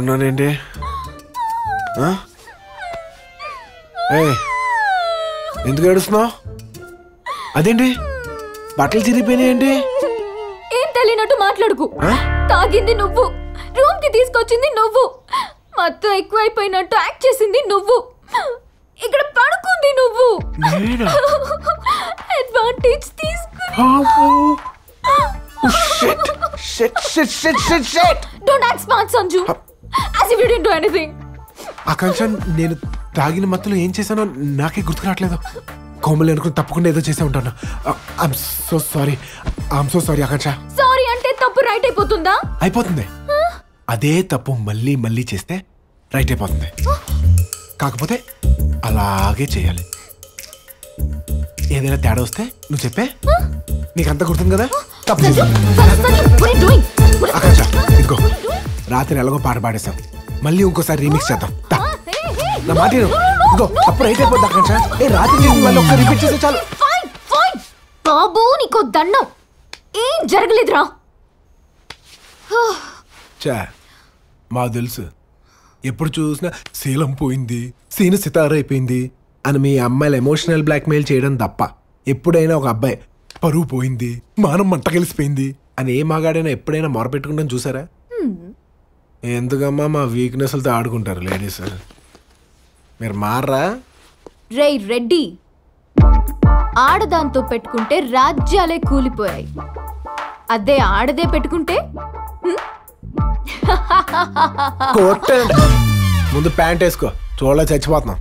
పడుకున్నానేంటి? ఎందుకు ఏడుస్తున్నావు? అదేంటి బట్టలు చిరిగిపోయినాయేంటి? ఏం తెలియనట్టు మాట్లాడుకు. తాగింది నువ్వు, రూమ్ కి తీసుకొచ్చింది నువ్వు, మొత్తం ఎక్కువైపోయినట్టు యాక్ట్ చేసింది నువ్వు, ఇక్కడ పడుకుంది నువ్వు. అడ్వాంటేజ్ తీసుకుని. Don't act smart, Sanju. As if you didn't do anything. ఆకాంక్ష, నేను తాగిన మత్తులో ఏం చేశానో నాకే గుర్తుకు రావట్లేదు. కోమలి అనుకుని తప్పకుండా ఏదో చేసే ఉంటాను. I'm so sorry Akanksha. Sorry అంటే తప్పు రైట్ అయిపోతుందా? అయిపోతుంది. అదే తప్పు మళ్ళీ మళ్ళీ చేస్తే రైట్ అయిపోతుంది. కాకపోతే అలాగే చేయాలి. ఏదైనా తేడా వస్తే నువ్వు చెప్పే, నీకంతా గుర్తుంది కదా. తప్పు ఆకాంక్ష, ఇదిగో రాత్రి ఎలాగో పాట పాడేసాం, మళ్ళీ ఇంకోసారి రీమిక్స్ చేద్దాం. నా మాట ఇదిగో, తప్పు రైట్ అయిపోద్ది ఆకాంక్ష. రాత్రి మళ్ళీ ఒక్క రిపీట్ చేస్తే చాలు. బాబు నీకో దండం, ఏం జరగలేదురా. చా మా తెలుసు, ఎప్పుడు చూసినా శీలం పోయింది, సీను సితారైపోయింది అని మీ అమ్మాయిలు ఎమోషనల్ బ్లాక్మెయిల్ చేయడం తప్ప ఎప్పుడైనా ఒక అబ్బాయి పరువు పోయింది, మానం మంట కలిసిపోయింది అని ఏ మగాడైనా ఎప్పుడైనా మొరపెట్టుకుంటాం చూసారా? ఎందుకమ్మా మా వీక్నెస్లతో ఆడుకుంటారు లేడీస్. మీరు మారరా? రే రెడ్డి, ఆడదాంతో పెట్టుకుంటే రాజ్యాలే కూలిపోయాయి, అదే ఆడదే పెట్టుకుంటే. ముందు ప్యాంట్ వేసుకో, చూడలే చచ్చిపోతున్నాం.